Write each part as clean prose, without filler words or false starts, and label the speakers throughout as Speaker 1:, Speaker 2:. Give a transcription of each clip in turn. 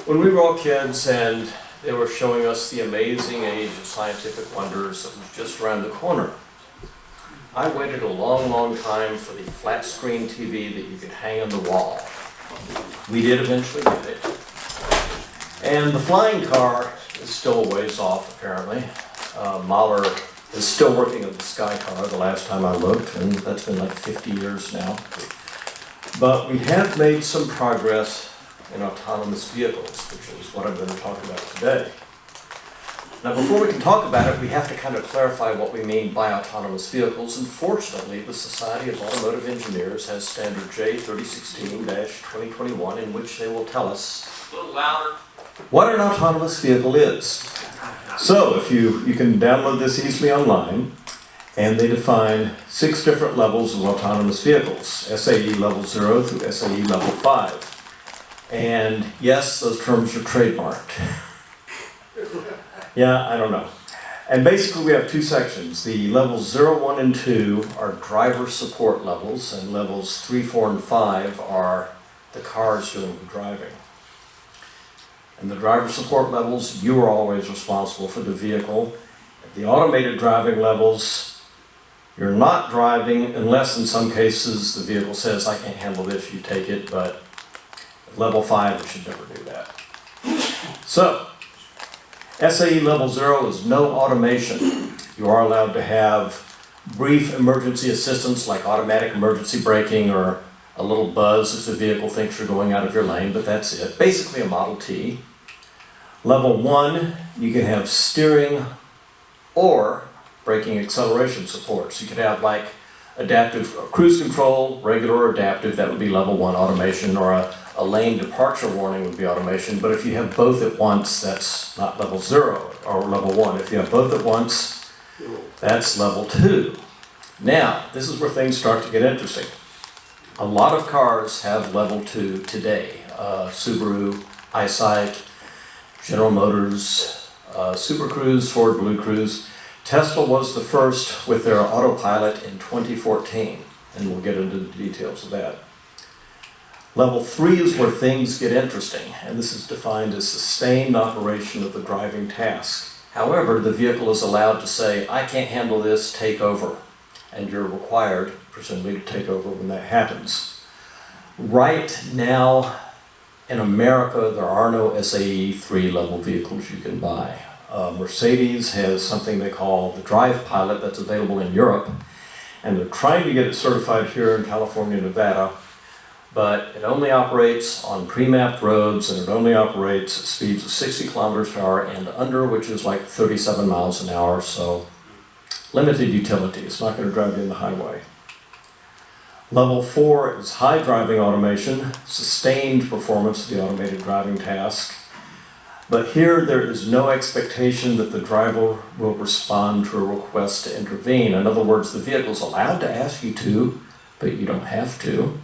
Speaker 1: When we were all kids and they were showing us the amazing age of scientific wonders that was just around the corner, I waited a long, long time for the flat screen TV that you could hang on the wall. We did eventually get it. And the flying car is still a ways off, apparently. Mahler is still working on the Sky Car the last time I looked, and that's been like 50 years now. But we have made some progress in autonomous vehicles, which is what I'm going to talk about today. Now, before we can talk about it, we have to kind of clarify what we mean by autonomous vehicles, and fortunately, the Society of Automotive Engineers has standard J3016-2021, in which they will tell us what an autonomous vehicle is. So, if you can download this easily online, and they define 6 different levels of autonomous vehicles, SAE level 0 through SAE level 5. And yes, those terms are trademarked. Yeah, I don't know. And basically we have 2 sections. The levels 0, 1, and 2 are driver support levels, and levels 3, 4, and 5 are the cars doing the driving. And the driver support levels, you are always responsible for the vehicle. At the automated driving levels, you're not driving unless in some cases the vehicle says, I can't handle this, you take it, but at level 5 we should never do that. So, SAE level 0 is no automation. You are allowed to have brief emergency assistance like automatic emergency braking or a little buzz if the vehicle thinks you're going out of your lane, but that's it. Basically a Model T. Level 1, you can have steering or braking acceleration support. So you could have like adaptive cruise control, regular or adaptive, that would be level 1 automation, or a lane departure warning would be automation. But if you have both at once, that's not level 0 or level 1. If you have both at once, that's level 2. Now, this is where things start to get interesting. A lot of cars have level 2 today. Subaru, Eyesight, General Motors, Super Cruise, Ford Blue Cruise. Tesla was the first with their Autopilot in 2014, and we'll get into the details of that. Level 3 is where things get interesting, and this is defined as sustained operation of the driving task. However, the vehicle is allowed to say, I can't handle this, take over. And you're required, presumably, to take over when that happens. Right now, in America, there are no SAE 3 level vehicles you can buy. Mercedes has something they call the Drive Pilot that's available in Europe, and they're trying to get it certified here in California, Nevada, but it only operates on pre-mapped roads, and it only operates at speeds of 60 kilometers per hour and under, which is like 37 miles an hour, so limited utility. It's not going to drive you in the highway. Level 4 is high driving automation, sustained performance of the automated driving task. But here there is no expectation that the driver will respond to a request to intervene. In other words, the vehicle is allowed to ask you to, but you don't have to.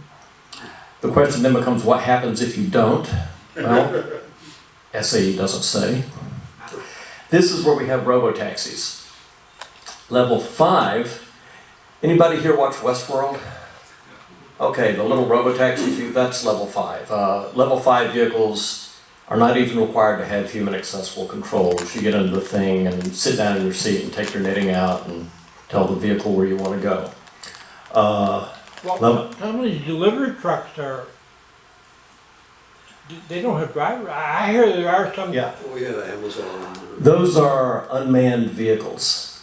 Speaker 1: The question then becomes, what happens if you don't? Well, SAE doesn't say. This is where we have robotaxis. Level 5, anybody here watch Westworld? Okay, the little robotaxi, that's level 5. Level 5 vehicles are not even required to have human accessible controls. You get into the thing and sit down in your seat and take your knitting out and tell the vehicle where you want to go.
Speaker 2: How many delivery trucks are? They don't have drivers. I hear there are some.
Speaker 1: Yeah.
Speaker 3: Oh yeah, Amazon.
Speaker 1: Those are unmanned vehicles.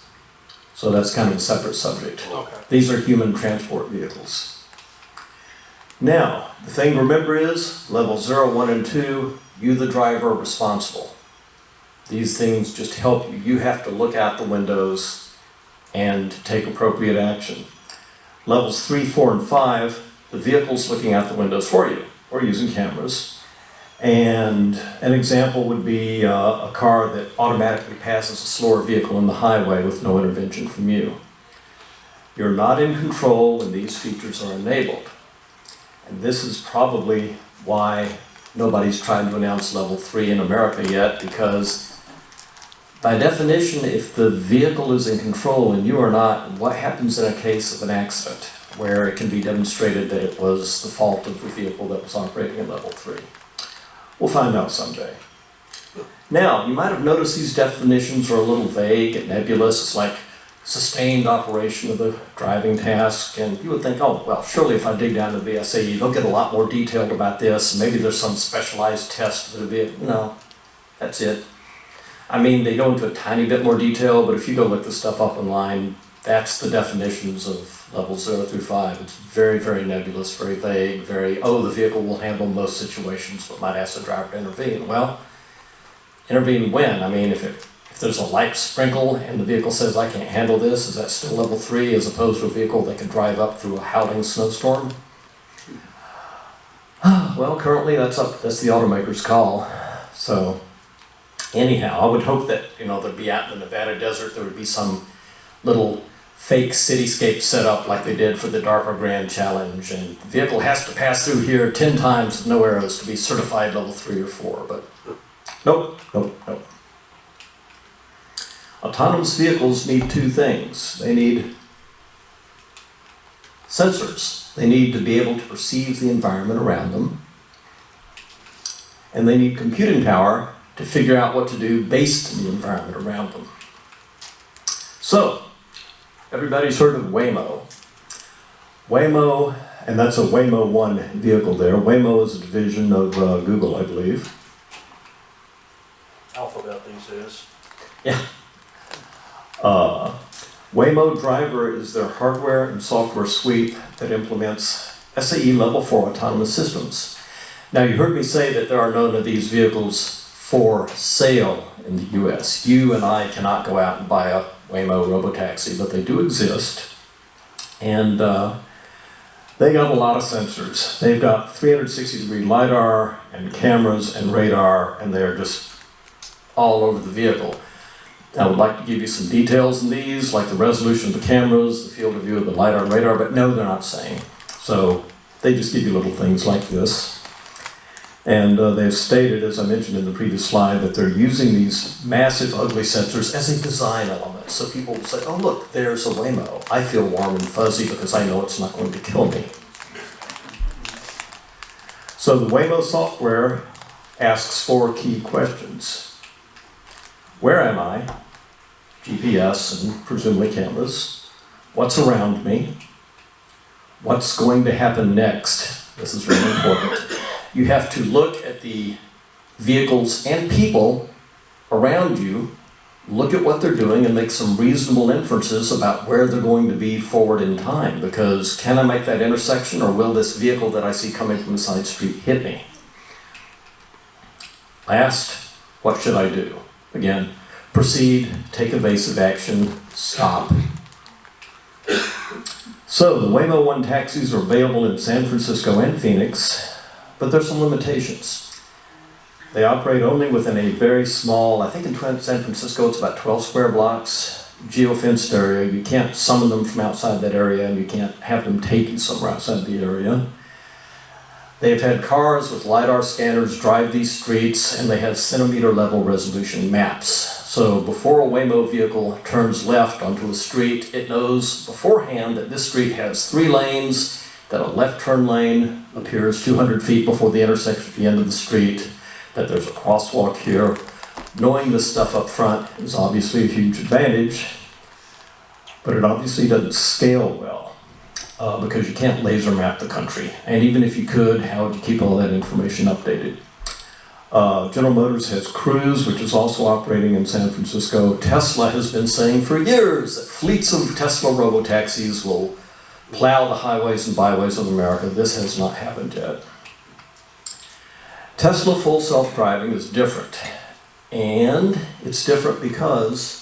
Speaker 1: So that's kind of a separate subject.
Speaker 2: Okay.
Speaker 1: These are human transport vehicles. Now, the thing to remember is level 0, 1, and 2, you the driver are responsible. These things just help you. You have to look out the windows and take appropriate action. Levels 3, 4, and 5, the vehicle's looking out the windows for you, or using cameras. And an example would be a car that automatically passes a slower vehicle on the highway with no intervention from you. You're not in control when these features are enabled. And this is probably why nobody's tried to announce level 3 in America yet, because by definition, if the vehicle is in control and you are not, what happens in a case of an accident where it can be demonstrated that it was the fault of the vehicle that was operating at level 3? We'll find out someday. Now, you might have noticed these definitions are a little vague and nebulous. It's like sustained operation of the driving task, and you would think, oh, well, surely if I dig down to the SAE, they'll get a lot more detailed about this, and maybe there's some specialized test that'll be, no, that's it. I mean, they go into a tiny bit more detail, but if you go look this stuff up online, that's the definitions of levels 0 through 5. It's very, very nebulous, very vague, the vehicle will handle most situations, but might ask the driver to intervene. Well, intervene when? I mean, if there's a light sprinkle and the vehicle says, I can't handle this, is that still level 3 as opposed to a vehicle that can drive up through a howling snowstorm? Well, currently that's the automaker's call. So anyhow, I would hope that, there'd be out in the Nevada desert, there would be some little fake cityscape set up like they did for the DARPA Grand Challenge, and the vehicle has to pass through here 10 times with no arrows to be certified level 3 or 4, but nope. Autonomous vehicles need two things. They need sensors. They need to be able to perceive the environment around them, and they need computing power to figure out what to do based on the environment around them. So, everybody's heard of Waymo. Waymo, and that's a Waymo 1 vehicle there. Waymo is a division of Google, I believe.
Speaker 3: Alphabet these days.
Speaker 1: Yeah. Waymo Driver is their hardware and software suite that implements SAE Level 4 autonomous systems. Now, you heard me say that there are none of these vehicles for sale in the US. You and I cannot go out and buy a Waymo robotaxi, but they do exist. And they got a lot of sensors. They've got 360-degree LiDAR and cameras and radar, and they're just all over the vehicle. I would like to give you some details in these, like the resolution of the cameras, the field of view of the LiDAR and radar, but no, they're not saying. So they just give you little things like this. And they've stated, as I mentioned in the previous slide, that they're using these massive, ugly sensors as a design element. So people will say, oh look, there's a Waymo. I feel warm and fuzzy because I know it's not going to kill me. So the Waymo software asks 4 key questions. Where am I? GPS and presumably cameras. What's around me? What's going to happen next? This is really important. You have to look at the vehicles and people around you, look at what they're doing, and make some reasonable inferences about where they're going to be forward in time. Because can I make that intersection, or will this vehicle that I see coming from the side street hit me? Last, what should I do? Again, proceed, take evasive action, stop. So the Waymo 1 taxis are available in San Francisco and Phoenix, but there's some limitations. They operate only within a very small, I think in San Francisco it's about 12 square blocks, geofenced area. You can't summon them from outside that area, and you can't have them take you somewhere outside the area. They've had cars with LiDAR scanners drive these streets, and they have centimeter level resolution maps. So before a Waymo vehicle turns left onto a street, it knows beforehand that this street has 3 lanes, that a left turn lane appears 200 feet before the intersection at the end of the street, that there's a crosswalk here. Knowing this stuff up front is obviously a huge advantage, but it obviously doesn't scale well. Because you can't laser map the country. And even if you could, how would you keep all that information updated? General Motors has Cruise, which is also operating in San Francisco. Tesla has been saying for years that fleets of Tesla robotaxis will plow the highways and byways of America. This has not happened yet. Tesla full self-driving is different. And it's different because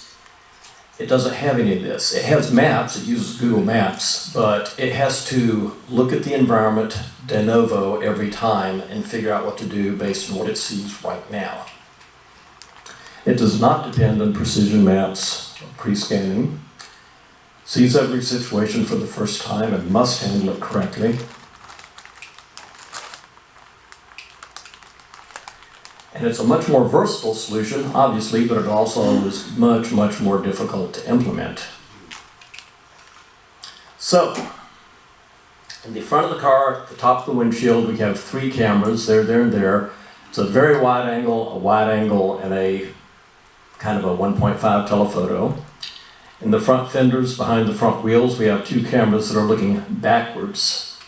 Speaker 1: it doesn't have any of this. It has maps, it uses Google Maps, but it has to look at the environment de novo every time and figure out what to do based on what it sees right now. It does not depend on precision maps or pre-scanning. Sees every situation for the first time and must handle it correctly. And it's a much more versatile solution, obviously, but it also is much, much more difficult to implement. So, in the front of the car, at the top of the windshield, we have 3 cameras, there, and there. It's a very wide angle, and a kind of a 1.5 telephoto. In the front fenders, behind the front wheels, we have two cameras that are looking backwards.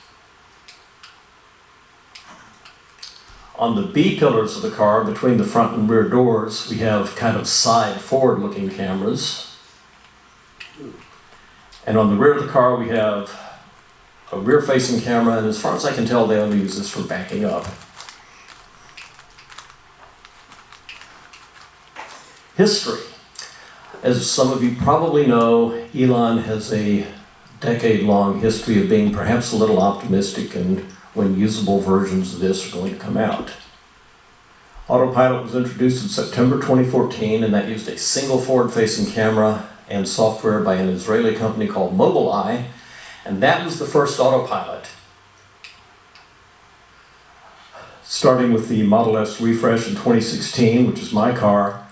Speaker 1: On the B pillars of the car, between the front and rear doors, we have kind of side forward-looking cameras. And on the rear of the car, we have a rear-facing camera, and as far as I can tell, they only use this for backing up. History. As some of you probably know, Elon has a decade-long history of being perhaps a little optimistic in when usable versions of this are going to come out. Autopilot was introduced in September 2014, and that used a single forward-facing camera and software by an Israeli company called Mobileye, and that was the first Autopilot. Starting with the Model S refresh in 2016, which is my car,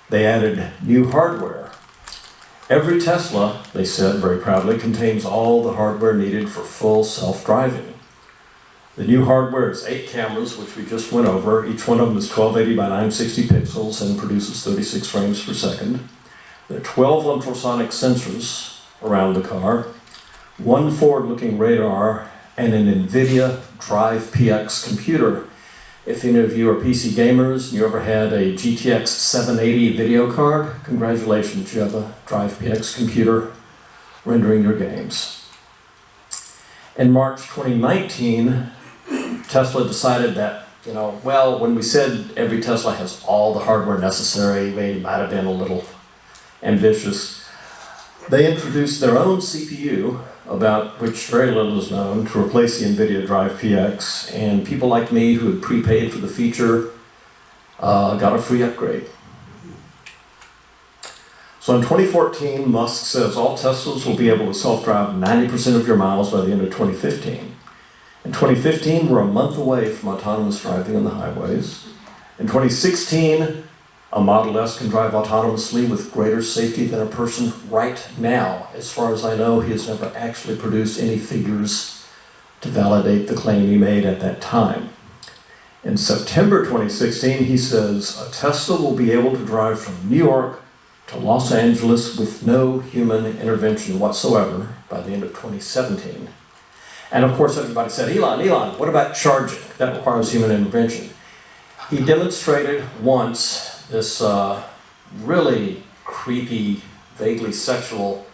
Speaker 1: they added new hardware. Every Tesla, they said very proudly, contains all the hardware needed for full self-driving. The new hardware is 8 cameras, which we just went over. Each one of them is 1280 by 960 pixels and produces 36 frames per second. There are 12 ultrasonic sensors around the car, 1 forward-looking radar, and an NVIDIA Drive PX computer. If any of you are PC gamers and you ever had a GTX 780 video card, congratulations, you have a Drive PX computer rendering your games. In March 2019, Tesla decided that, when we said every Tesla has all the hardware necessary, they might have been a little ambitious. They introduced their own CPU, about which very little is known, to replace the NVIDIA Drive PX, and people like me who had prepaid for the feature got a free upgrade. So in 2014, Musk says all Teslas will be able to self-drive 90% of your miles by the end of 2015. In 2015, we're a month away from autonomous driving on the highways. In 2016, a Model S can drive autonomously with greater safety than a person right now. As far as I know, he has never actually produced any figures to validate the claim he made at that time. In September 2016, he says a Tesla will be able to drive from New York to Los Angeles with no human intervention whatsoever by the end of 2017. And of course, everybody said, Elon, what about charging? That requires human intervention. He demonstrated once this really creepy, vaguely sexual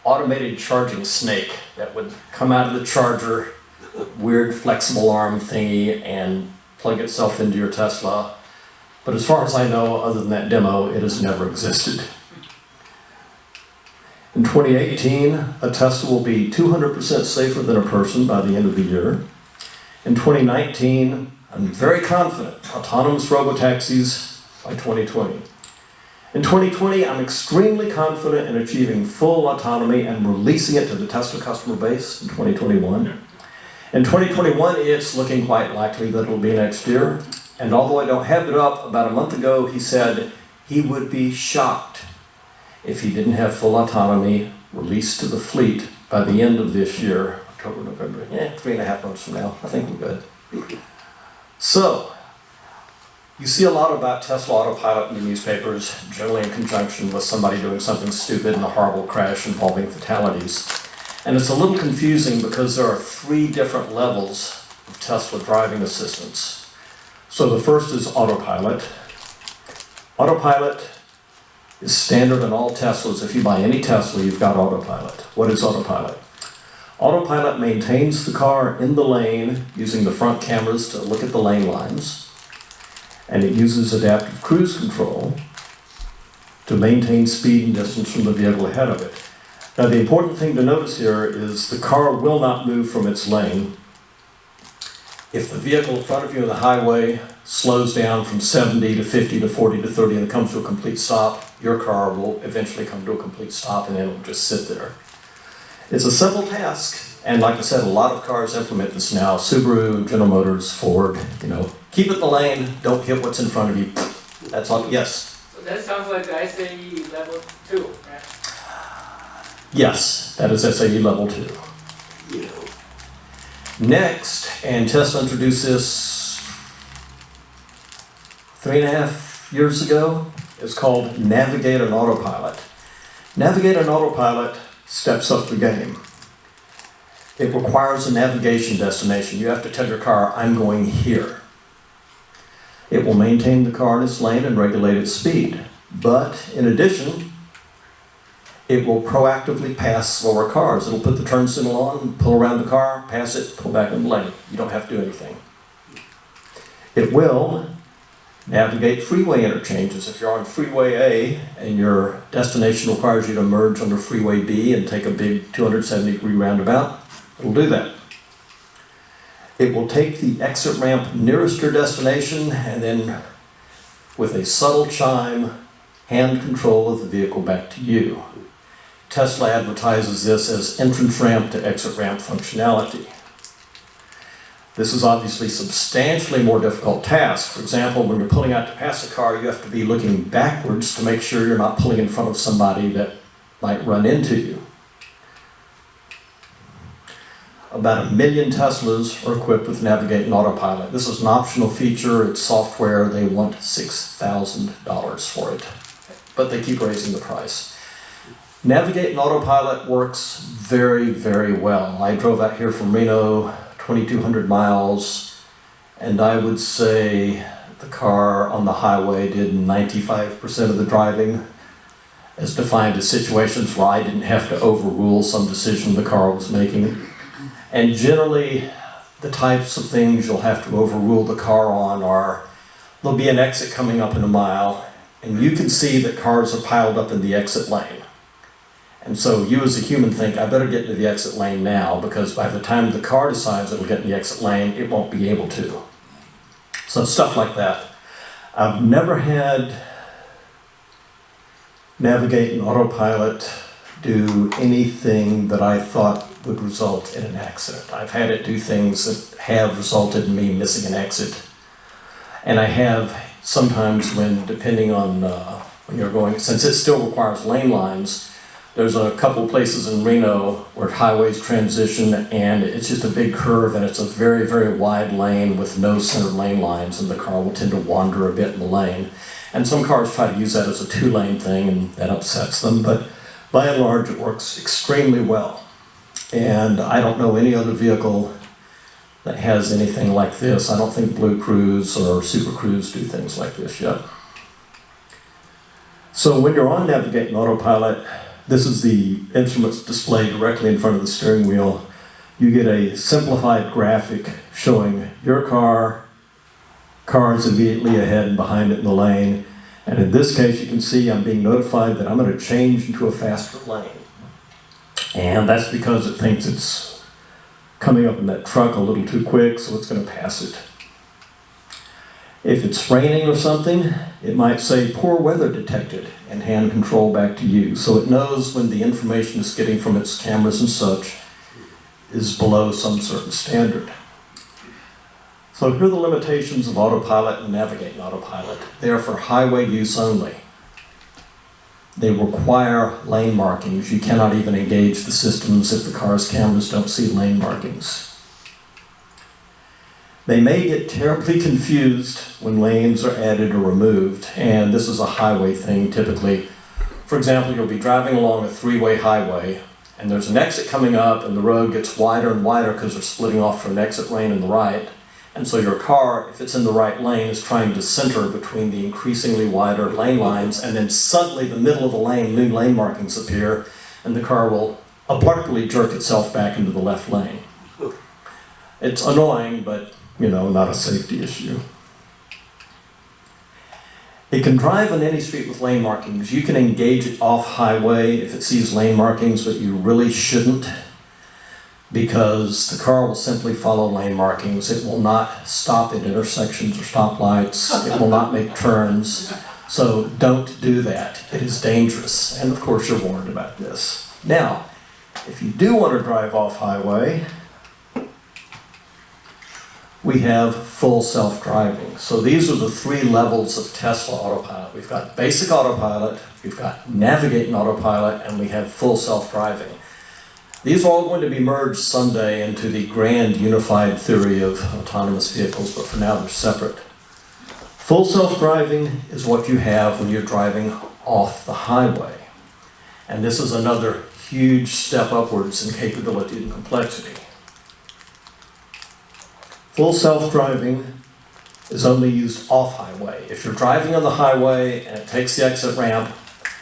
Speaker 1: automated charging snake that would come out of the charger, weird flexible arm thingy, and plug itself into your Tesla. But as far as I know, other than that demo, it has never existed. In 2018, a Tesla will be 200% safer than a person by the end of the year. In 2019, I'm very confident, autonomous robotaxis by 2020. In 2020, I'm extremely confident in achieving full autonomy and releasing it to the Tesla customer base in 2021. In 2021, it's looking quite likely that it'll be next year. And although I don't have it up, about a month ago, he said he would be shocked if he didn't have full autonomy released to the fleet by the end of this year, October, November, 3.5 months from now. I think we're good. So, you see a lot about Tesla Autopilot in the newspapers, generally in conjunction with somebody doing something stupid in a horrible crash involving fatalities. And it's a little confusing because there are 3 different levels of Tesla driving assistance. So the first is Autopilot. Autopilot is standard in all Teslas. If you buy any Tesla, you've got Autopilot. What is Autopilot? Autopilot maintains the car in the lane using the front cameras to look at the lane lines. And it uses adaptive cruise control to maintain speed and distance from the vehicle ahead of it. Now the important thing to notice here is the car will not move from its lane. If the vehicle in front of you on the highway slows down from 70 to 50 to 40 to 30 and it comes to a complete stop, your car will eventually come to a complete stop and then it will just sit there. It's a simple task. And like I said, a lot of cars implement this now. Subaru, General Motors, Ford, keep it in the lane, don't hit what's in front of you. That's all, yes?
Speaker 3: So that sounds like the SAE level 2, right?
Speaker 1: Yes, that is SAE level 2. Next, and Tesla introduced this 3.5 years ago. It's called Navigate and Autopilot. Navigate and Autopilot steps up the game. It requires a navigation destination. You have to tell your car, I'm going here. It will maintain the car in its lane and regulate its speed. But in addition, it will proactively pass slower cars. It'll put the turn signal on, pull around the car, pass it, pull back in the lane. You don't have to do anything. It will navigate freeway interchanges. If you're on Freeway A and your destination requires you to merge onto Freeway B and take a big 270-degree roundabout, it'll do that. It will take the exit ramp nearest your destination and then, with a subtle chime, hand control of the vehicle back to you. Tesla advertises this as entrance ramp to exit ramp functionality. This is obviously a substantially more difficult task. For example, when you're pulling out to pass a car, you have to be looking backwards to make sure you're not pulling in front of somebody that might run into you. About 1 million Teslas are equipped with Navigate and Autopilot. This is an optional feature. It's software. They want $6,000 for it, but they keep raising the price. Navigate and Autopilot works very, very well. I drove out here from Reno, 2,200 miles, and I would say the car on the highway did 95% of the driving, as defined as situations where I didn't have to overrule some decision the car was making. And generally, the types of things you'll have to overrule the car on are, there'll be an exit coming up in a mile, and you can see that cars are piled up in the exit lane. And so you as a human think, I better get into the exit lane now, because by the time the car decides it'll get in the exit lane, it won't be able to. So stuff like that. I've never had Navigate and Autopilot do anything that I thought would result in an accident. I've had it do things that have resulted in me missing an exit. And I have sometimes when, depending on when you're going, since it still requires lane lines, there's a couple of places in Reno where highways transition and it's just a big curve and it's a very, very wide lane with no center lane lines, and the car will tend to wander a bit in the lane. And some cars try to use that as a two-lane thing and that upsets them, but by and large it works extremely well. And I don't know any other vehicle that has anything like this. I don't think Blue Cruise or Super Cruise do things like this yet. So when you're on Navigate and Autopilot, this is the instruments displayed directly in front of the steering wheel. You get a simplified graphic showing your car, cars immediately ahead and behind it in the lane. And in this case, you can see I'm being notified that I'm going to change into a faster lane. And that's because it thinks it's coming up in that truck a little too quick, so it's going to pass it. If it's raining or something, it might say poor weather detected and hand control back to you. So it knows when the information it's getting from its cameras and such is below some certain standard. So here are the limitations of Autopilot and Navigate and Autopilot. They are for highway use only. They require lane markings. You cannot even engage the systems if the car's cameras don't see lane markings. They may get terribly confused when lanes are added or removed, and this is a highway thing typically. For example, you'll be driving along a three-way highway, and there's an exit coming up, and the road gets wider and wider because they're splitting off from an exit lane in the right. And so your car, if it's in the right lane, is trying to center between the increasingly wider lane lines, and then suddenly the middle of the lane, new lane markings appear, and the car will abruptly jerk itself back into the left lane. It's annoying, but not a safety issue. It can drive on any street with lane markings. You can engage it off highway if it sees lane markings, but you really shouldn't, because the car will simply follow lane markings. It will not stop at intersections or stoplights. It will not make turns. So don't do that. It is dangerous. And of course you're warned about this. Now, if you do want to drive off highway, we have full self-driving. So these are the 3 levels of Tesla Autopilot. We've got basic autopilot, we've got Navigate and Autopilot, and we have full self-driving. These are all going to be merged someday into the grand unified theory of autonomous vehicles, but for now they're separate. Full self-driving is what you have when you're driving off the highway. And this is another huge step upwards in capability and complexity. Full self-driving is only used off-highway. If you're driving on the highway and it takes the exit ramp,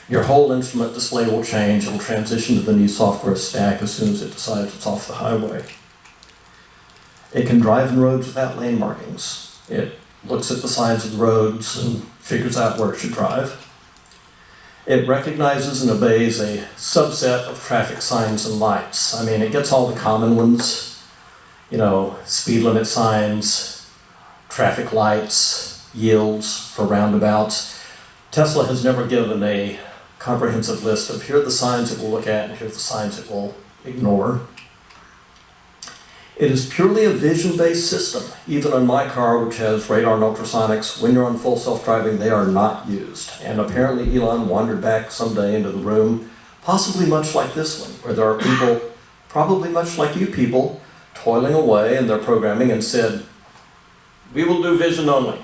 Speaker 1: your whole instrument display will change and will transition to the new software stack as soon as it decides it's off the highway. It can drive in roads without lane markings. It looks at the sides of the roads and figures out where it should drive. It recognizes and obeys a subset of traffic signs and lights. I mean, it gets all the common ones, you know, speed limit signs, traffic lights, yields for roundabouts. Tesla has never given a comprehensive list of here are the signs it will look at and here are the signs it will ignore. It is purely a vision-based system. Even on my car, which has radar and ultrasonics, when you're on full self-driving, they are not used. And apparently Elon wandered back someday into the room, possibly much like this one, where there are people, probably much like you people, toiling away in their programming and said, we will do vision only.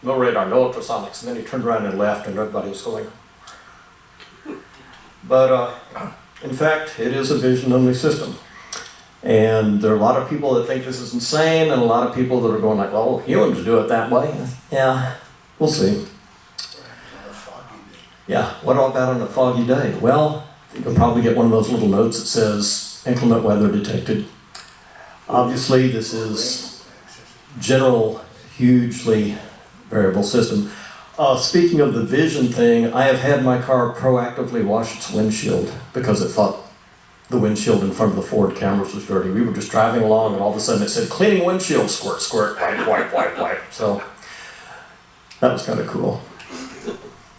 Speaker 1: No radar, no ultrasonics. And then he turned around and left and everybody was going. But in fact, it is a vision-only system. And there are a lot of people that think this is insane and a lot of people that are going like, well, humans do it that way. Yeah, we'll see. Yeah, what about on a foggy day? Well, you can probably get one of those little notes that says inclement weather detected. Obviously, this is general, hugely variable system. Speaking of the vision thing, I have had my car proactively wash its windshield because it thought the windshield in front of the forward cameras was dirty. We were just driving along and all of a sudden it said, cleaning windshield, squirt, squirt, wipe, wipe, wipe, wipe. So that was kind of cool.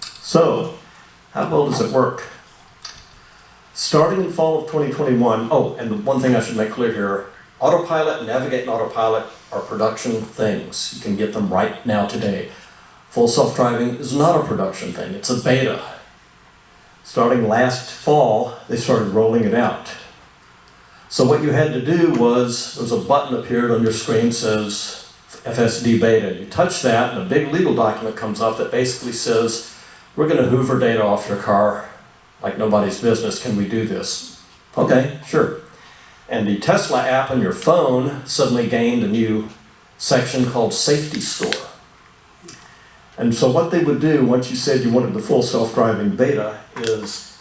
Speaker 1: So, how well does it work? Starting in fall of 2021, oh, and one thing I should make clear here, Autopilot, Navigate and Autopilot are production things. You can get them right now today. Full self-driving is not a production thing, it's a beta. Starting last fall, they started rolling it out. So what you had to do was, there was a button appeared on your screen that says FSD beta. You touch that and a big legal document comes up that basically says, we're going to hoover data off your car like nobody's business. Can we do this? Okay, sure. And the Tesla app on your phone suddenly gained a new section called Safety Score. And so what they would do once you said you wanted the full self-driving beta is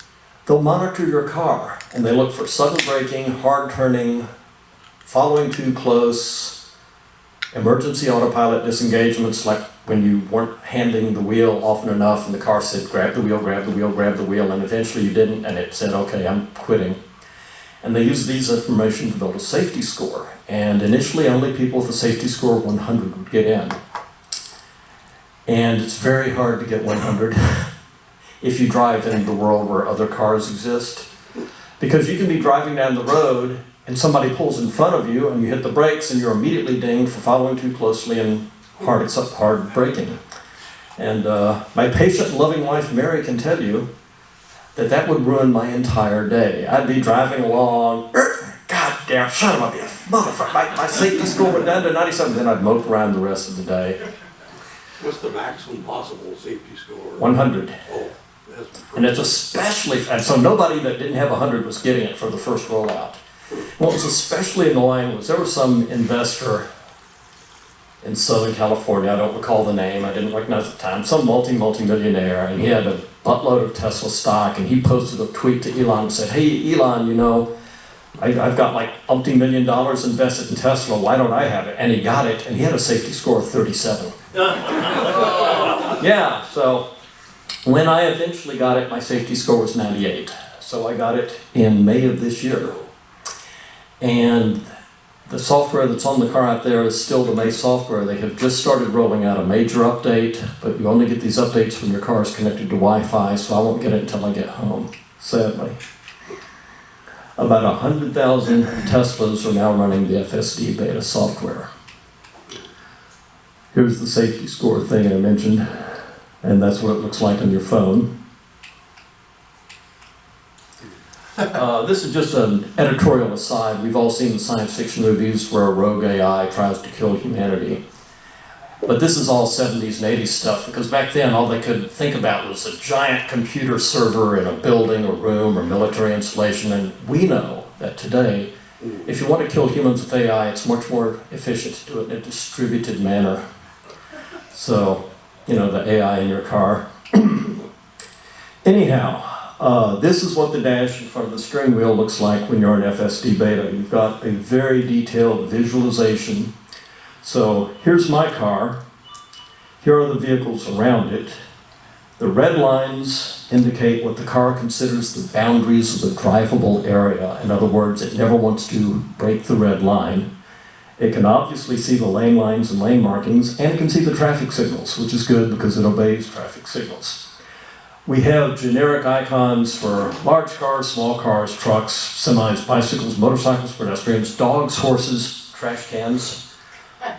Speaker 1: they'll monitor your car and they look for sudden braking, hard turning, following too close, emergency autopilot disengagements like when you weren't handing the wheel often enough and the car said grab the wheel, grab the wheel, grab the wheel, and eventually you didn't and it said okay, I'm quitting. And they use these information to build a safety score. And initially only people with a safety score of 100 would get in. And it's very hard to get 100 if you drive in the world where other cars exist. Because you can be driving down the road and somebody pulls in front of you and you hit the brakes and you're immediately dinged for following too closely and hard braking. And my patient and loving wife Mary can tell you that that would ruin my entire day. I'd be driving along, God damn, son of a motherfucker, my safety score went down to 97, then I'd mope around the rest of the day.
Speaker 4: What's the maximum possible safety score?
Speaker 1: 100.
Speaker 4: Oh,
Speaker 1: and it's especially, and so nobody that didn't have 100 was getting it for the first rollout. What was especially annoying was there was some investor in Southern California, I don't recall the name, I didn't recognize at the time, some multi-millionaire, and he had a buttload of Tesla stock, and he posted a tweet to Elon and said, hey Elon, you know, I've got like $multi-million invested in Tesla, why don't I have it? And he got it, and he had a safety score of 37. Yeah, so when I eventually got it, my safety score was 98. So I got it in May of this year. And the software that's on the car out there is still the May software. They have just started rolling out a major update, but you only get these updates when your car is connected to Wi-Fi, so I won't get it until I get home, sadly. About 100,000 Teslas are now running the FSD beta software. Here's the safety score thing I mentioned, and that's what it looks like on your phone. This is just an editorial aside. We've all seen the science fiction movies where a rogue AI tries to kill humanity. But this is all 70s and 80s stuff, because back then all they could think about was a giant computer server in a building or room or military installation. And we know that today, if you want to kill humans with AI, it's much more efficient to do it in a distributed manner. So, you know, the AI in your car. Anyhow, this is what the dash in front of the steering wheel looks like when you're in FSD beta. You've got a very detailed visualization. So here's my car. Here are the vehicles around it. The red lines indicate what the car considers the boundaries of the drivable area. In other words, it never wants to break the red line. It can obviously see the lane lines and lane markings, and it can see the traffic signals, which is good because it obeys traffic signals. We have generic icons for large cars, small cars, trucks, semis, bicycles, motorcycles, pedestrians, dogs, horses, trash cans.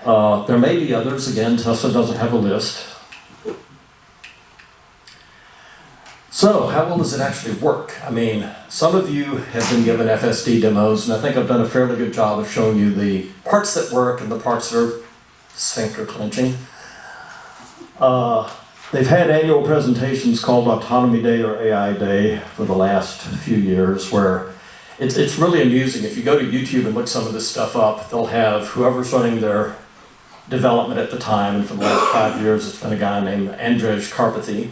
Speaker 1: There may be others. Again, Tesla doesn't have a list. So, how well does it actually work? I mean, some of you have been given FSD demos, and I think I've done a fairly good job of showing you the parts that work and the parts that are sphincter clenching. They've had annual presentations called Autonomy Day or AI Day for the last few years, where it's really amusing. If you go to YouTube and look some of this stuff up, they'll have whoever's running their development at the time, and for the last 5 years it's been a guy named Andrzej Karpathy.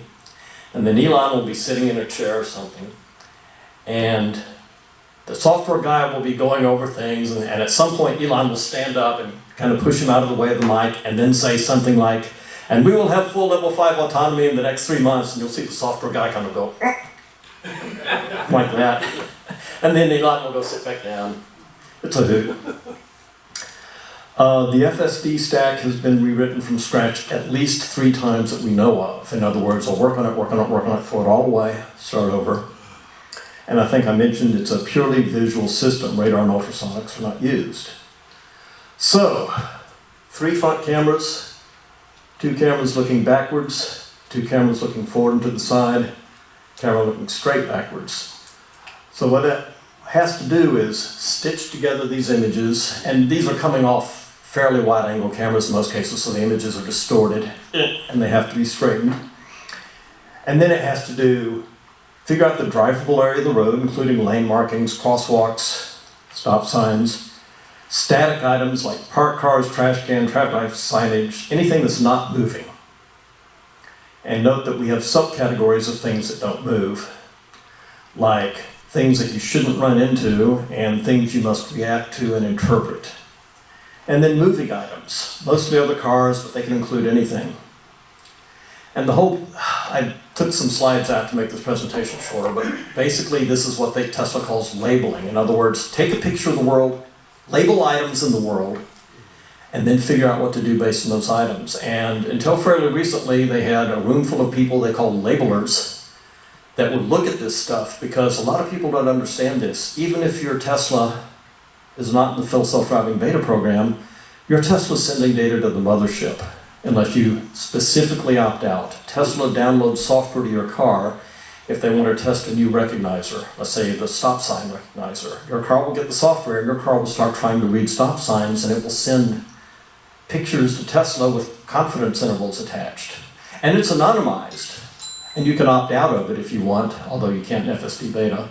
Speaker 1: And then Elon will be sitting in a chair or something, and the software guy will be going over things, and at some point Elon will stand up and kind of push him out of the way of the mic, and then say something like, and we will have full level 5 autonomy in the next 3 months, and you'll see the software guy kind of go, like that. And then Elon will go sit back down. It's a hoot. The Fsd Stack has been rewritten from scratch at least 3 times that we know of. In other words, I'll work on it, throw it all away, start over. And I think I mentioned it's a purely visual system. Radar and ultrasonics are not used. So, 3 front cameras, 2 cameras looking backwards, 2 cameras looking forward and to the side, camera looking straight backwards. So what that has to do is stitch together these images, and these are coming off fairly wide-angle cameras in most cases, so the images are distorted, and they have to be straightened. And then it has to figure out the drivable area of the road, including lane markings, crosswalks, stop signs, static items like parked cars, trash can, traffic light signage, anything that's not moving. And note that we have subcategories of things that don't move, like things that you shouldn't run into and things you must react to and interpret. And then moving items, mostly other cars, but they can include anything. And I took some slides out to make this presentation shorter, but basically this is what Tesla calls labeling. In other words, take a picture of the world, label items in the world, and then figure out what to do based on those items. And until fairly recently, they had a room full of people they called labelers that would look at this stuff, because a lot of people don't understand this. Even if your Tesla is not in the full self-driving beta program, your Tesla's sending data to the mothership, unless you specifically opt out. Tesla downloads software to your car if they want to test a new recognizer, let's say the stop sign recognizer. Your car will get the software, and your car will start trying to read stop signs, and it will send pictures to Tesla with confidence intervals attached. And it's anonymized, and you can opt out of it if you want, although you can't in FSD beta.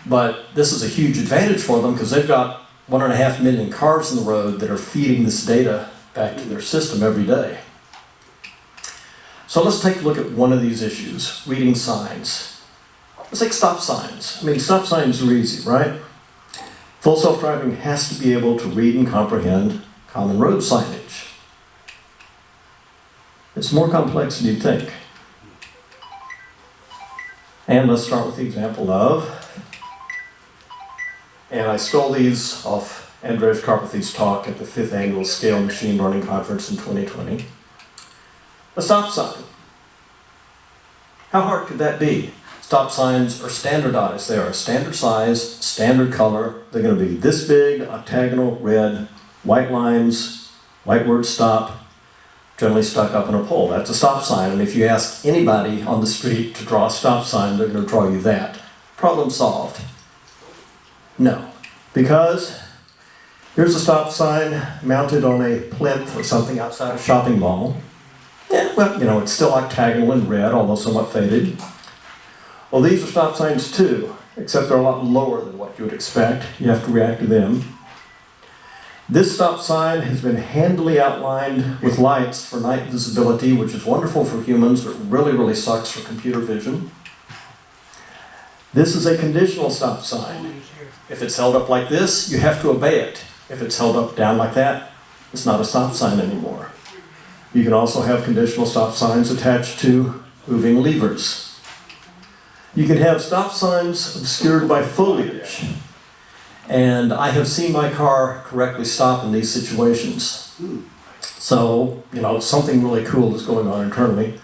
Speaker 1: But this is a huge advantage for them, because they've got 1.5 million cars on the road that are feeding this data back to their system every day. So let's take a look at one of these issues, reading signs. Let's take stop signs. I mean, stop signs are easy, right? Full self-driving has to be able to read and comprehend common road signage. It's more complex than you'd think. And let's start with the example of, and I stole these off Andrzej Karpathy's talk at the 5th Annual Scale Machine Learning Conference in 2020. A stop sign. How hard could that be? Stop signs are standardized. They are a standard size, standard color. They're going to be this big, octagonal, red, white lines, white word stop, generally stuck up in a pole. That's a stop sign, and if you ask anybody on the street to draw a stop sign, they're going to draw you that. Problem solved. No, because Here's a stop sign mounted on a plinth or something outside a shopping mall. Yeah, well, you know, it's still octagonal and red, although somewhat faded. Well, these are stop signs too, except they're a lot lower than what you would expect. You have to react to them. This stop sign has been handily outlined with lights for night visibility, which is wonderful for humans, but really, really sucks for computer vision. This is a conditional stop sign. If it's held up like this, you have to obey it. If it's held up down like that, it's not a stop sign anymore. You can also have conditional stop signs attached to moving levers. You can have stop signs obscured by foliage. And I have seen my car correctly stop in these situations. So, you know, something really cool is going on internally.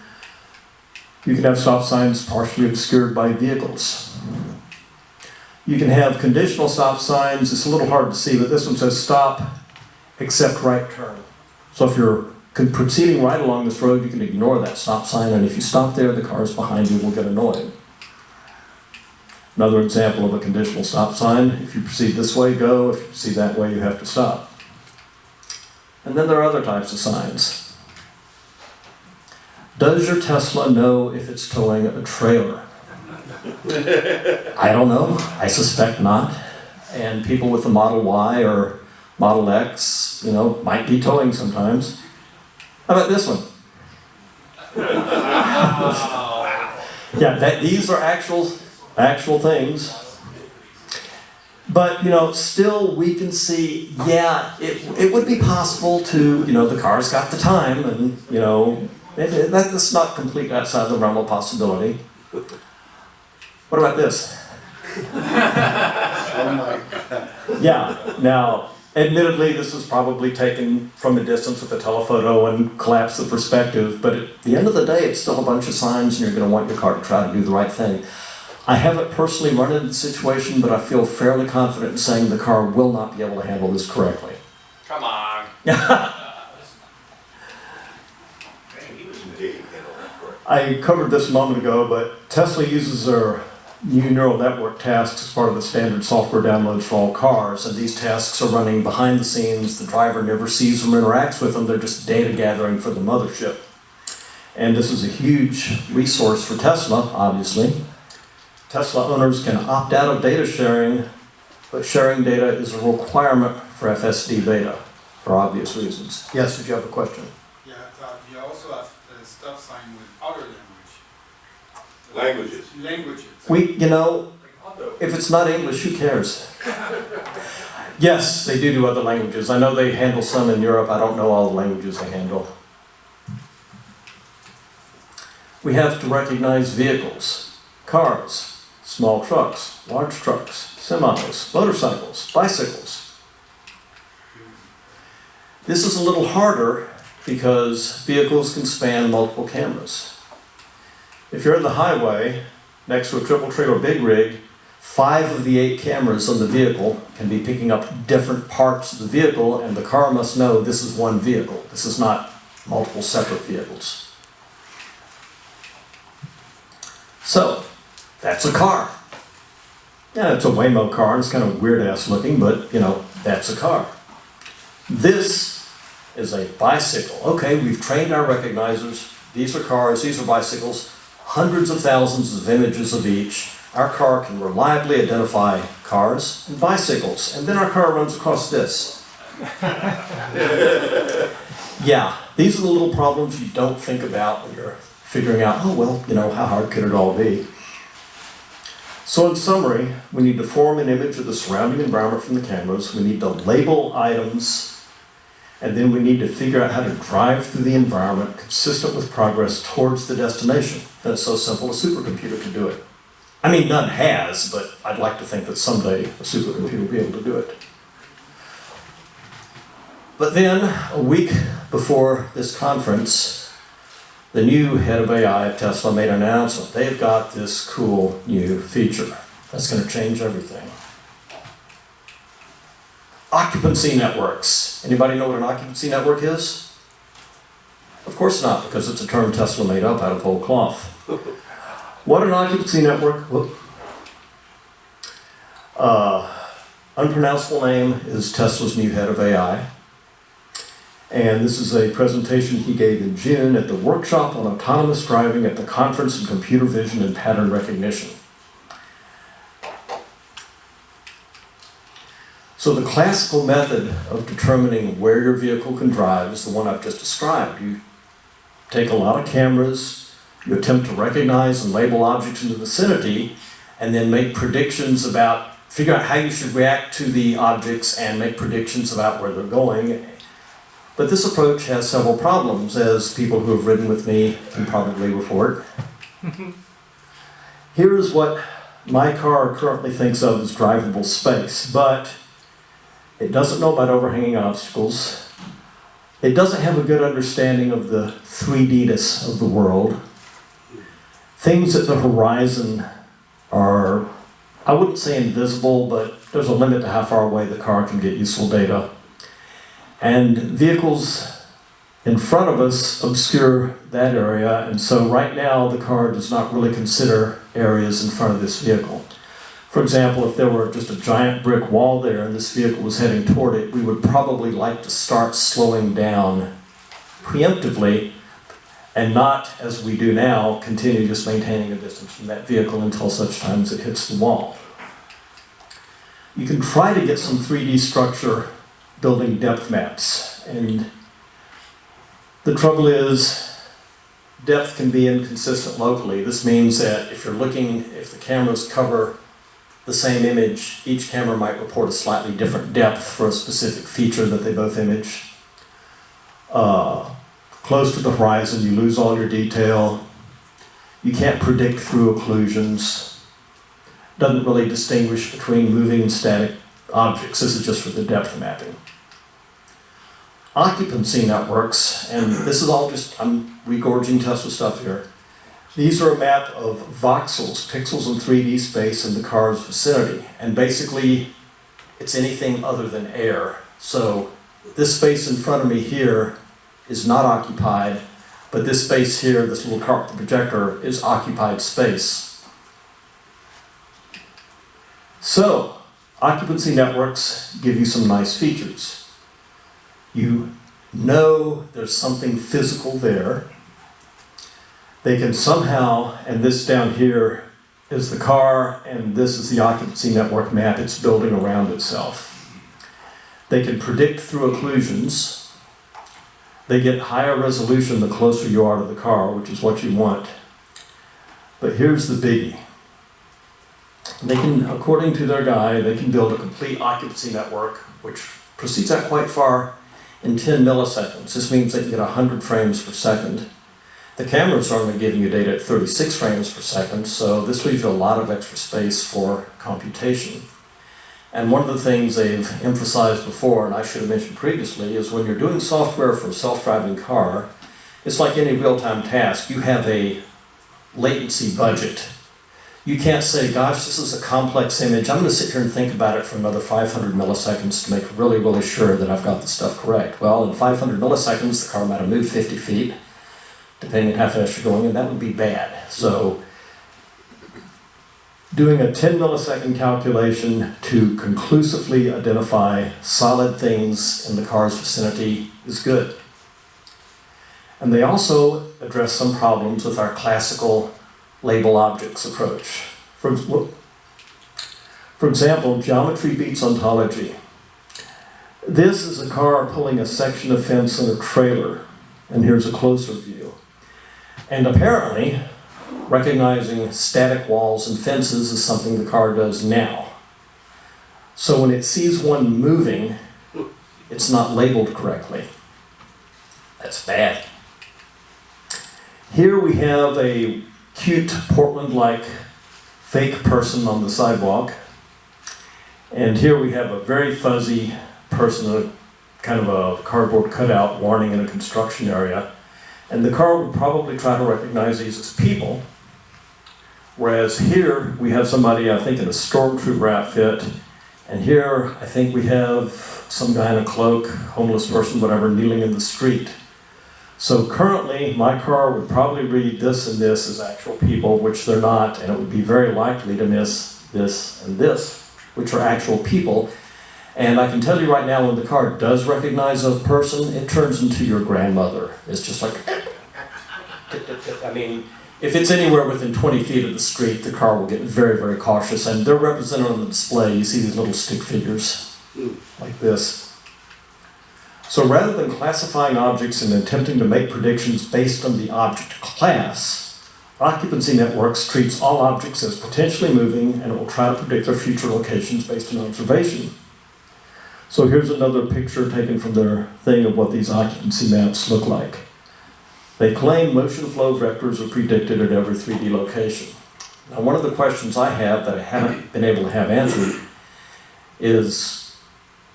Speaker 1: You can have stop signs partially obscured by vehicles. You can have conditional stop signs. It's a little hard to see, but this one says stop except right turn. So if you're proceeding right along this road, you can ignore that stop sign, and if you stop there, the cars behind you will get annoyed. Another example of a conditional stop sign: if you proceed this way, go. If you proceed that way, you have to stop. And then there are other types of signs. Does your Tesla know if it's towing a trailer? I don't know. I suspect not. And people with the Model Y or Model X, you know, might be towing sometimes. How about this one? Yeah, these are actual things. But, you know, still we can see, yeah, it would be possible to, you know, the car's got the time, and, you know, that's not complete outside the realm of possibility. What about this?
Speaker 4: Oh my God.
Speaker 1: Yeah, now, admittedly, this was probably taken from a distance with a telephoto and collapsed the perspective, but at the end of the day, it's still a bunch of signs, and you're going to want your car to try to do the right thing. I haven't personally run into the situation, but I feel fairly confident in saying the car will not be able to handle this correctly.
Speaker 3: Come on.
Speaker 1: I covered this a moment ago, but Tesla uses their new neural network tasks as part of the standard software downloads for all cars, and these tasks are running behind the scenes. The driver never sees them or interacts with them. They're just data gathering for the mothership. And this is a huge resource for Tesla, obviously. Tesla owners can opt out of data sharing, but sharing data is a requirement for FSD beta, for obvious reasons. Yes, did you have a question?
Speaker 5: Yeah, you also have a stop sign with other
Speaker 4: Languages.
Speaker 5: languages.
Speaker 1: You know, if it's not English, who cares? Yes, they do other languages. I know they handle some in Europe. I don't know all the languages they handle. We have to recognize vehicles, cars, small trucks, large trucks, semis, motorcycles, bicycles. This is a little harder because vehicles can span multiple cameras. If you're in the highway next to a triple trailer big rig, 5 of the 8 cameras on the vehicle can be picking up different parts of the vehicle, and the car must know this is one vehicle. This is not multiple separate vehicles. So, that's a car. Yeah, it's a Waymo car. It's kind of weird-ass looking, but, you know, that's a car. This is a bicycle. Okay, we've trained our recognizers. These are cars, these are bicycles. Hundreds of thousands of images of each. Our car can reliably identify cars and bicycles. And then our car runs across this. Yeah, these are the little problems you don't think about when you're figuring out, oh, well, you know, how hard could it all be? So in summary, we need to form an image of the surrounding environment from the cameras. We need to label items. And then we need to figure out how to drive through the environment consistent with progress towards the destination. And it's so simple, a supercomputer can do it. I mean, none has, but I'd like to think that someday a supercomputer will be able to do it. But then, a week before this conference, the new head of AI at Tesla made an announcement. They've got this cool new feature that's going to change everything. Occupancy networks. Anybody know what an occupancy network is? Of course not, because it's a term Tesla made up out of whole cloth. What an occupancy network unpronounceable name is Tesla's new head of AI. And this is a presentation he gave in June at the workshop on autonomous driving at the Conference in Computer Vision and Pattern Recognition. So the classical method of determining where your vehicle can drive is the one I've just described. You take a lot of cameras, you attempt to recognize and label objects in the vicinity, and then make predictions about, figure out how you should react to the objects and make predictions about where they're going. But this approach has several problems, as people who have ridden with me can probably report. Here is what my car currently thinks of as drivable space, but it doesn't know about overhanging obstacles. It doesn't have a good understanding of the 3D-ness of the world. Things at the horizon are, I wouldn't say invisible, but there's a limit to how far away the car can get useful data. And vehicles in front of us obscure that area, and so right now the car does not really consider areas in front of this vehicle. For example, if there were just a giant brick wall there and this vehicle was heading toward it, we would probably like to start slowing down preemptively and not, as we do now, continue just maintaining a distance from that vehicle until such time as it hits the wall. You can try to get some 3D structure building depth maps, and the trouble is depth can be inconsistent locally. This means that if the cameras cover the same image, each camera might report a slightly different depth for a specific feature that they both image. Close to the horizon, you lose all your detail. You can't predict through occlusions. Doesn't really distinguish between moving and static objects. This is just for the depth mapping. Occupancy networks, and this is all just, I'm regorging Tesla stuff here. These are a map of voxels, pixels in 3D space in the car's vicinity. And basically, it's anything other than air. So this space in front of me here is not occupied, but this space here, this little car with the projector, is occupied space. So, occupancy networks give you some nice features. You know there's something physical there. They can somehow, and this down here is the car, and this is the occupancy network map it's building around itself. They can predict through occlusions. They get higher resolution the closer you are to the car, which is what you want. But here's the biggie. They can, according to their guy, they can build a complete occupancy network, which proceeds out quite far in 10 milliseconds. This means they can get 100 frames per second. The cameras are only giving you data at 36 frames per second, so this leaves you a lot of extra space for computation. And one of the things they've emphasized before, and I should have mentioned previously, is when you're doing software for a self-driving car, it's like any real-time task. You have a latency budget. You can't say, gosh, this is a complex image. I'm going to sit here and think about it for another 500 milliseconds to make really, really sure that I've got the stuff correct. Well, in 500 milliseconds, the car might have moved 50 feet, depending on how fast you're going, and that would be bad. So doing a 10 millisecond calculation to conclusively identify solid things in the car's vicinity is good. And they also address some problems with our classical label objects approach. For example, geometry beats ontology. This is a car pulling a section of fence in a trailer, and here's a closer view. And apparently, recognizing static walls and fences is something the car does now. So when it sees one moving, it's not labeled correctly. That's bad. Here we have a cute Portland-like fake person on the sidewalk. And here we have a very fuzzy person, kind of a cardboard cutout warning in a construction area. And the car would probably try to recognize these as people. Whereas here we have somebody, I think, in a stormtrooper outfit. And here I think we have some guy in a cloak, homeless person, whatever, kneeling in the street. So currently, my car would probably read this and this as actual people, which they're not, and it would be very likely to miss this and this, which are actual people. And I can tell you right now, when the car does recognize a person, it turns into your grandmother. It's just like, I mean, if it's anywhere within 20 feet of the street, the car will get very, very cautious. And they're represented on the display. You see these little stick figures like this. So rather than classifying objects and attempting to make predictions based on the object class, Occupancy Networks treats all objects as potentially moving, and it will try to predict their future locations based on observation. So here's another picture taken from their thing of what these occupancy maps look like. They claim motion flow vectors are predicted at every 3D location. Now, one of the questions I have that I haven't been able to have answered is,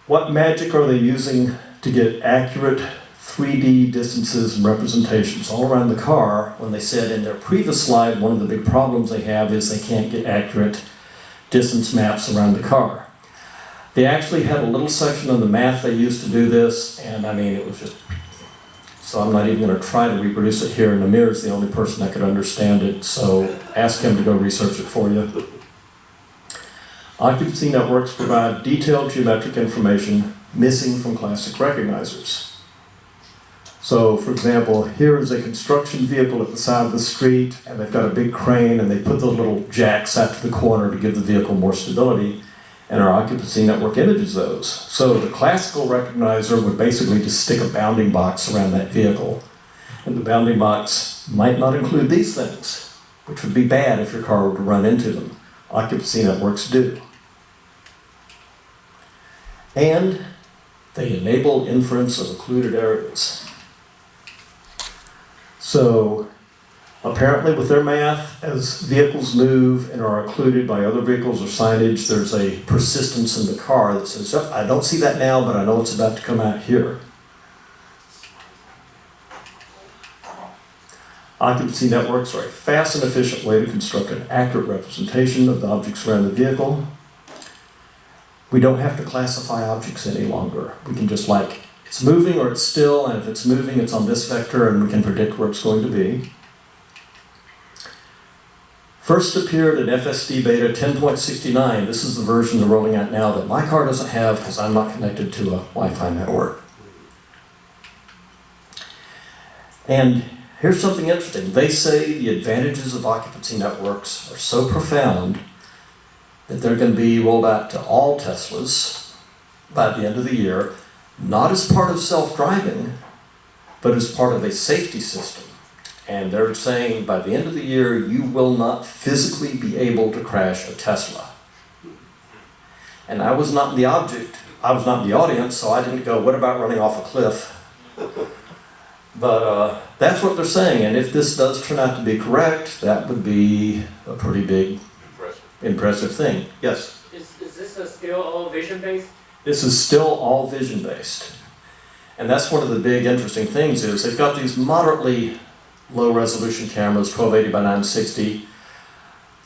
Speaker 1: what magic are they using to get accurate 3D distances and representations all around the car, when they said in their previous slide one of the big problems they have is they can't get accurate distance maps around the car. They actually had a little section on the math they used to do this, and I mean, it was just, so I'm not even going to try to reproduce it here, and Amir is the only person that could understand it, so ask him to go research it for you. Occupancy Networks provide detailed geometric information missing from classic recognizers. So, for example, here is a construction vehicle at the side of the street, and they've got a big crane, and they put those little jacks out to the corner to give the vehicle more stability, and our Occupancy Network images those. So the classical recognizer would basically just stick a bounding box around that vehicle, and the bounding box might not include these things, which would be bad if your car were to run into them. Occupancy Networks do. And they enable inference of occluded areas. So, apparently with their math, as vehicles move and are occluded by other vehicles or signage, there's a persistence in the car that says, oh, I don't see that now, but I know it's about to come out here. Occupancy networks are a fast and efficient way to construct an accurate representation of the objects around the vehicle. We don't have to classify objects any longer. We can just like, it's moving or it's still, and if it's moving, it's on this vector, and we can predict where it's going to be. First appeared in FSD Beta 10.69. This is the version they're rolling out now that my car doesn't have because I'm not connected to a Wi-Fi network. And here's something interesting. They say the advantages of occupancy networks are so profound that they're going to be rolled out to all Teslas by the end of the year, not as part of self-driving, but as part of a safety system. And they're saying by the end of the year, you will not physically be able to crash a Tesla. And I was not in the audience, so I didn't go, what about running off a cliff? But that's what they're saying, and if this does turn out to be correct, that would be a pretty big, impressive thing. Yes?
Speaker 3: Is this still all vision-based?
Speaker 1: This is still all vision-based. And that's one of the big interesting things is they've got these moderately low-resolution cameras, 1280 by 960.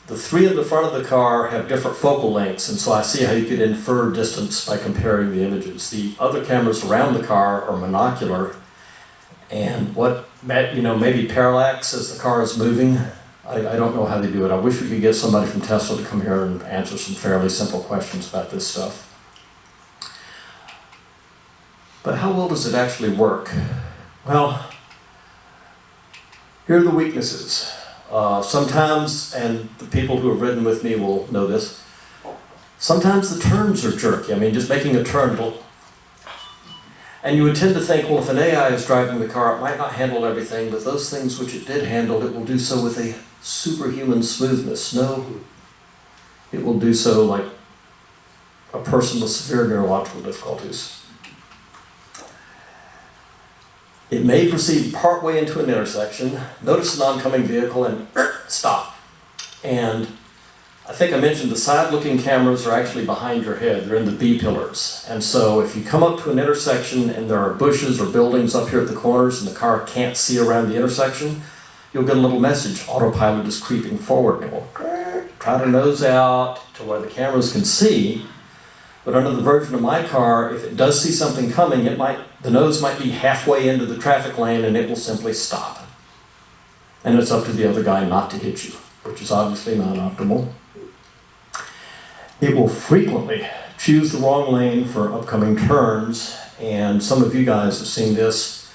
Speaker 1: The three in the front of the car have different focal lengths, and so I see how you could infer distance by comparing the images. The other cameras around the car are monocular, and what, maybe parallax as the car is moving. I don't know how they do it. I wish we could get somebody from Tesla to come here and answer some fairly simple questions about this stuff. But how well does it actually work? Well, here are the weaknesses. Sometimes, and the people who have ridden with me will know this, sometimes the turns are jerky. I mean, just making a turn, and you would tend to think, well, if an AI is driving the car, it might not handle everything, but those things which it did handle, it will do so with a superhuman smoothness. No, it will do so like a person with severe neurological difficulties. It may proceed partway into an intersection, notice an oncoming vehicle, and stop. And I think I mentioned the side-looking cameras are actually behind your head. They're in the B-pillars. And so if you come up to an intersection and there are bushes or buildings up here at the corners and the car can't see around the intersection, you'll get a little message, autopilot is creeping forward. And it will try to nose out to where the cameras can see. But under the version of my car, if it does see something coming, the nose might be halfway into the traffic lane and it will simply stop. And it's up to the other guy not to hit you, which is obviously not optimal. It will frequently choose the wrong lane for upcoming turns, and some of you guys have seen this.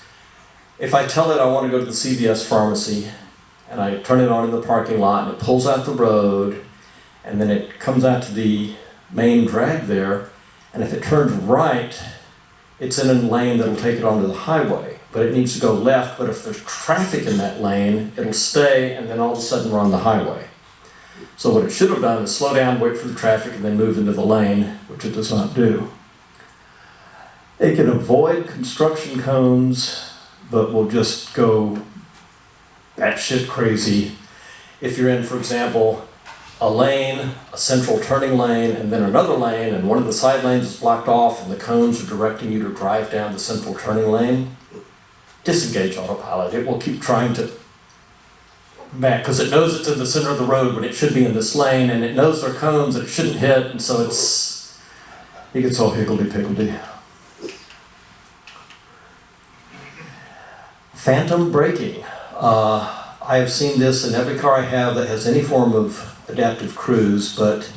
Speaker 1: If I tell it I want to go to the CVS pharmacy, and I turn it on in the parking lot, and it pulls out the road, and then it comes out to the main drag there, and if it turns right, it's in a lane that'll take it onto the highway, but it needs to go left, but if there's traffic in that lane, it'll stay, and then all of a sudden we're on the highway. So what it should have done is slow down, wait for the traffic, and then move into the lane, which it does not do. It can avoid construction cones, but will just go batshit crazy if you're in, for example, a lane, a central turning lane, and then another lane, and one of the side lanes is blocked off, and the cones are directing you to drive down the central turning lane. Disengage autopilot. It will keep trying to back because it knows it's in the center of the road when it should be in this lane, and it knows there are cones that it shouldn't hit, and so it gets all higgledy-piggledy. Phantom braking. I have seen this in every car I have that has any form of adaptive cruise, but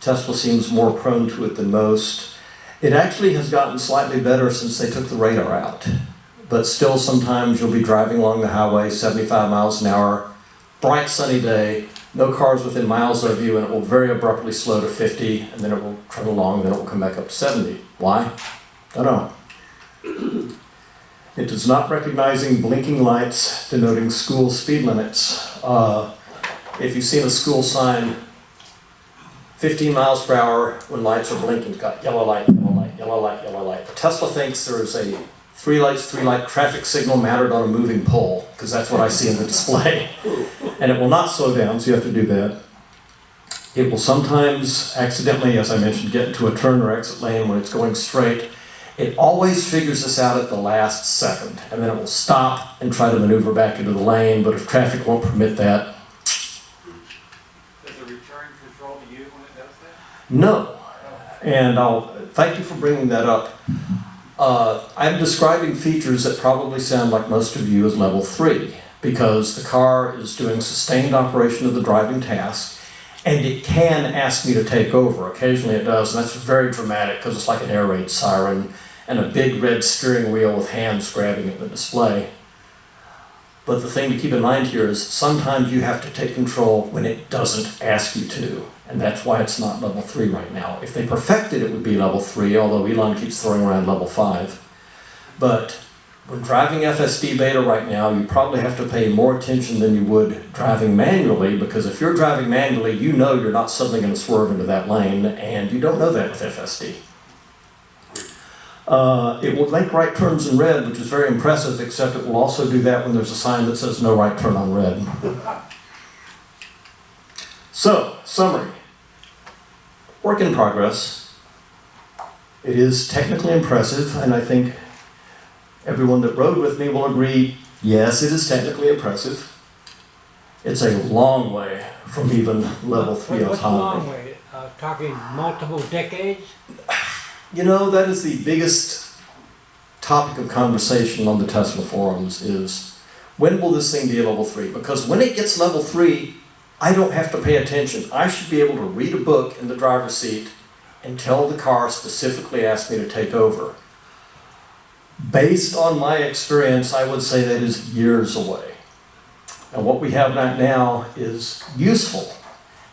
Speaker 1: Tesla seems more prone to it than most. It actually has gotten slightly better since they took the radar out, but still sometimes you'll be driving along the highway 75 miles an hour, bright sunny day, no cars within miles of you, and it will very abruptly slow to 50, and then it will trot along, and then it will come back up to 70. Why? Don't know. It is not recognizing blinking lights denoting school speed limits. If you see a school sign, 15 miles per hour when lights are blinking, it's got yellow light, yellow light, yellow light, yellow light. The Tesla thinks there is a three light traffic signal mounted on a moving pole, because that's what I see in the display. And it will not slow down, so you have to do that. It will sometimes accidentally, as I mentioned, get into a turn or exit lane when it's going straight. It always figures this out at the last second, and then it will stop and try to maneuver back into the lane, but if traffic won't permit that.
Speaker 5: Does it return control to you when it does that?
Speaker 1: No. And thank you for bringing that up. I'm describing features that probably sound like most of you as level 3, because the car is doing sustained operation of the driving task, and it can ask me to take over. Occasionally it does, and that's very dramatic because it's like an air raid siren and a big red steering wheel with hands grabbing at the display. But the thing to keep in mind here is sometimes you have to take control when it doesn't ask you to, and that's why it's not level 3 right now. If they perfected it, it would be level 3, although Elon keeps throwing around level 5. But when driving FSD beta right now, you probably have to pay more attention than you would driving manually, because if you're driving manually, you know you're not suddenly going to swerve into that lane, and you don't know that with FSD. It will make right turns in red, which is very impressive, except it will also do that when there's a sign that says no right turn on red. So, summary. Work in progress. It is technically impressive, and I think everyone that rode with me will agree, yes, it is technically impressive. It's a long way from even level 3
Speaker 2: What's a
Speaker 1: autonomy.
Speaker 2: long way? Talking multiple decades?
Speaker 1: You know, that is the biggest topic of conversation on the Tesla forums is, when will this thing be a level 3? Because when it gets level 3, I don't have to pay attention. I should be able to read a book in the driver's seat and tell the car specifically ask me to take over. Based on my experience, I would say that is years away. And what we have right now is useful,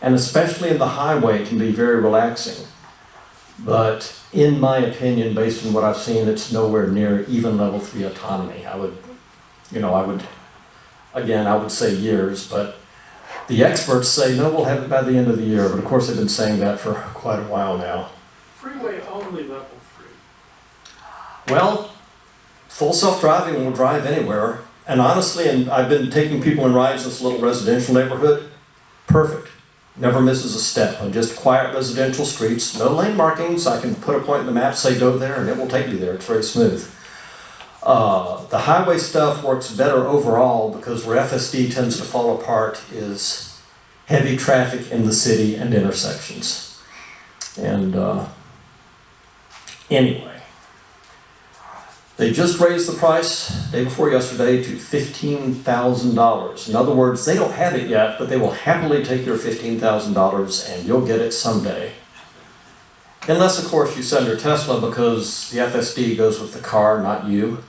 Speaker 1: and especially in the highway can be very relaxing. But in my opinion, based on what I've seen, it's nowhere near even level 3 autonomy. I would say years, but the experts say, no, we'll have it by the end of the year. But of course, they've been saying that for quite a while now.
Speaker 4: Freeway only level 3.
Speaker 1: Well, full self-driving will drive anywhere. And honestly, and I've been taking people in rides in this little residential neighborhood, perfect. Never misses a step on just quiet residential streets, no lane markings. I can put a point in the map, say go there, and it will take me there. It's very smooth. The highway stuff works better overall because where FSD tends to fall apart is heavy traffic in the city and intersections. And anyway, they just raised the price day before yesterday to $15,000. In other words, they don't have it yet, but they will happily take your $15,000 and you'll get it someday. Unless, of course, you sell your Tesla because the FSD goes with the car, not you.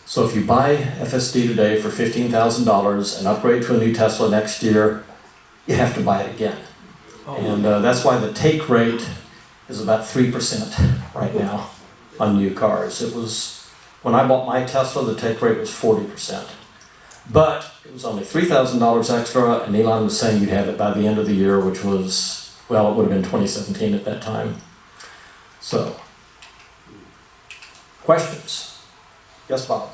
Speaker 1: So if you buy FSD today for $15,000 and upgrade to a new Tesla next year, you have to buy it again. And that's why the take rate is about 3% right now on new cars. It was, when I bought my Tesla, the take rate was 40%. But it was only $3,000 extra, and Elon was saying you'd have it by the end of the year, which was, well, it would have been 2017 at that time. So, questions? Yes, Bob?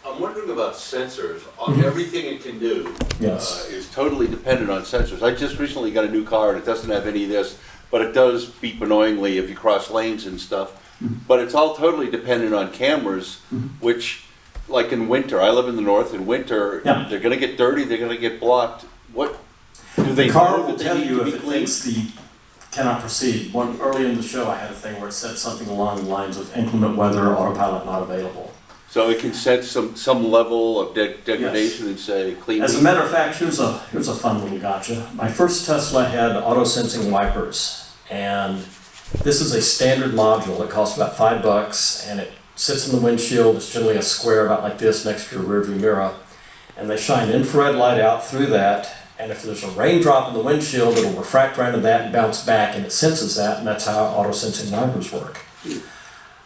Speaker 6: I'm wondering about sensors.
Speaker 1: Mhm.
Speaker 6: Everything it can do
Speaker 1: Yes.
Speaker 6: is totally dependent on sensors. I just recently got a new car and it doesn't have any of this, but it does beep annoyingly if you cross lanes and stuff. But it's all totally dependent on cameras, which, like in winter, I live in the north, in winter,
Speaker 1: Yeah.
Speaker 6: they're gonna get dirty, they're gonna get blocked. What, do they
Speaker 1: The car
Speaker 6: know
Speaker 1: will
Speaker 6: that they
Speaker 1: tell
Speaker 6: need
Speaker 1: you
Speaker 6: to be
Speaker 1: if it
Speaker 6: cleaned?
Speaker 1: thinks the cannot proceed. Early in the show, I had a thing where it said something along the lines of inclement weather, autopilot not available.
Speaker 6: So it can sense some level of degradation and say, clean
Speaker 1: As a
Speaker 6: me.
Speaker 1: matter of fact, here's a fun little gotcha. My first Tesla had auto-sensing wipers, and this is a standard module. It costs about $5, and it sits in the windshield. It's generally a square about like this next to your rearview mirror, and they shine infrared light out through that. And if there's a raindrop in the windshield, it'll refract around to that and bounce back, and it senses that, and that's how auto-sensing wipers work.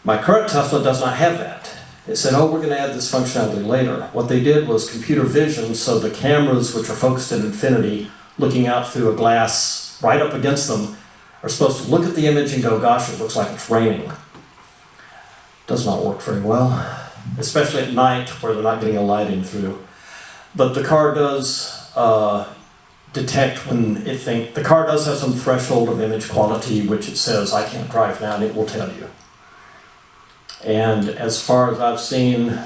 Speaker 1: My current Tesla does not have that. It said, oh, we're going to add this functionality later. What they did was computer vision, so the cameras, which are focused at infinity, looking out through a glass right up against them, are supposed to look at the image and go, gosh, it looks like it's raining. Does not work very well, especially at night where they're not getting a light in through. But the car does detect when the car does have some threshold of image quality, which it says, I can't drive now, and it will tell you. And as far as I've seen,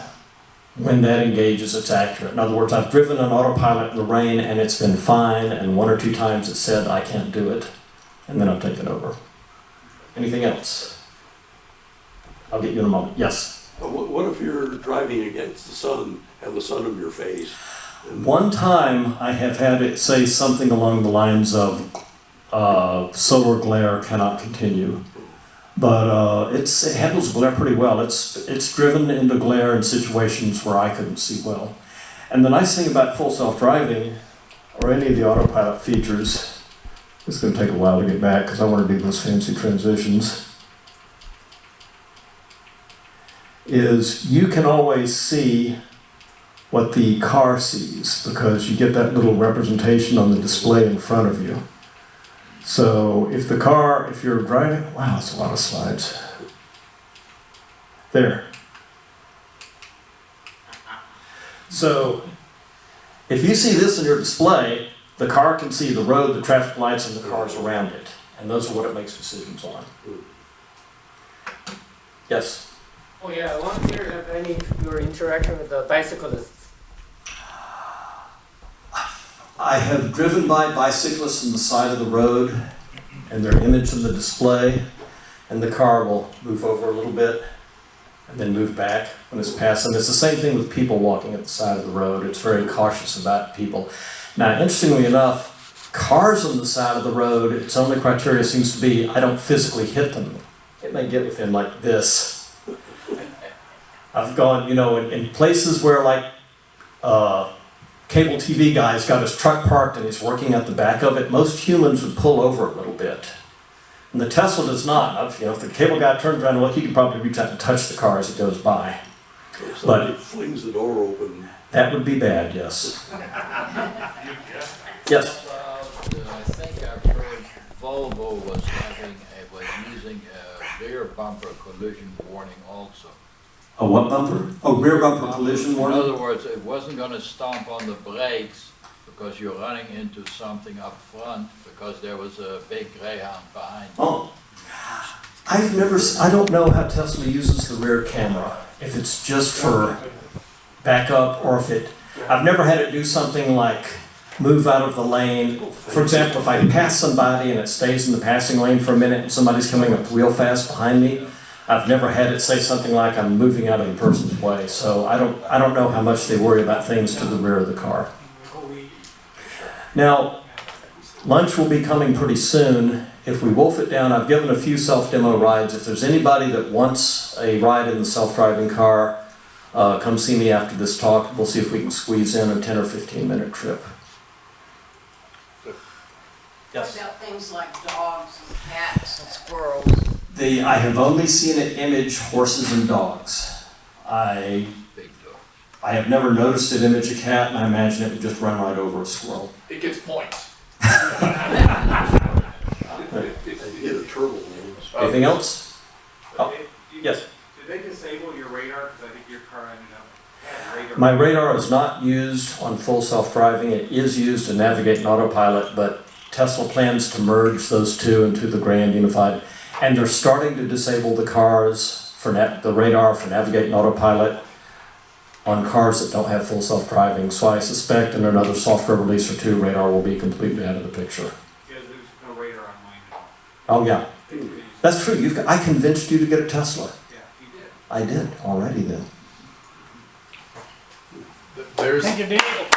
Speaker 1: when that engages, it's accurate. In other words, I've driven an autopilot in the rain and it's been fine, and one or two times it said, I can't do it. And then I've taken over. Anything else? I'll get you in a moment. Yes?
Speaker 4: What if you're driving against the sun, have the sun in your face?
Speaker 1: One time I have had it say something along the lines of solar glare cannot continue. But it handles glare pretty well. It's driven into glare in situations where I couldn't see well. And the nice thing about full self-driving, or any of the autopilot features, it's going to take a while to get back because I want to do those fancy transitions, is you can always see what the car sees because you get that little representation on the display in front of you. So if you're driving, wow, that's a lot of slides. There. So if you see this in your display, the car can see the road, the traffic lights, and the cars around it. And those are what it makes decisions on. Yes?
Speaker 3: Oh yeah, I want to hear any of your interaction with the bicyclists.
Speaker 1: I have driven by bicyclists on the side of the road, and their image in the display, and the car will move over a little bit and then move back when it's passing. It's the same thing with people walking at the side of the road. It's very cautious about people. Now, interestingly enough, cars on the side of the road, its only criteria seems to be I don't physically hit them. It may get within like this. I've gone, in places where like cable TV guy's got his truck parked and he's working at the back of it, most humans would pull over a little bit. And the Tesla does not. If the cable guy turns around and look, he can probably reach out and touch the car as it goes by.
Speaker 4: If somebody flings the door open.
Speaker 1: That would be bad, yes. Yes?
Speaker 7: I think I've heard Volvo was using a rear bumper collision warning also.
Speaker 1: A what bumper? Oh, rear bumper collision
Speaker 7: In
Speaker 1: warning?
Speaker 7: other words, it wasn't going to stomp on the brakes because you're running into something up front because there was a big Greyhound behind you.
Speaker 1: Oh. I don't know how Tesla uses the rear camera. If it's just for backup or I've never had it do something like move out of the lane. For example, if I pass somebody and it stays in the passing lane for a minute and somebody's coming up real fast behind me, I've never had it say something like I'm moving out of the person's way. So I don't know how much they worry about things to the rear of the car. Now, lunch will be coming pretty soon, if we wolf it down, I've given a few self-demo rides. If there's anybody that wants a ride in the self-driving car, come see me after this talk. We'll see if we can squeeze in a 10 or 15 minute trip.
Speaker 8: What about things like dogs and cats and squirrels?
Speaker 1: I have only seen it image horses and dogs. I
Speaker 7: Big dog.
Speaker 1: have never noticed it image a cat, and I imagine it would just run right over a squirrel.
Speaker 5: It gets points.
Speaker 4: You get a turtle, man.
Speaker 1: Anything else? Oh,
Speaker 5: Did
Speaker 1: yes.
Speaker 5: they disable your radar? Because I think your car ended up having radar.
Speaker 1: My radar is not used on full self-driving. It is used to navigate in autopilot, but Tesla plans to merge those two into the grand unified. And they're starting to disable the cars for the radar for navigating autopilot on cars that don't have full self-driving. So I suspect in another software release or two, radar will be completely out of the picture.
Speaker 5: Because there's no radar on mine at all.
Speaker 1: Oh yeah, that's true. I convinced you to get a Tesla.
Speaker 5: Yeah, you did.
Speaker 1: I did already then.
Speaker 4: There's,
Speaker 2: Thank you, Dave.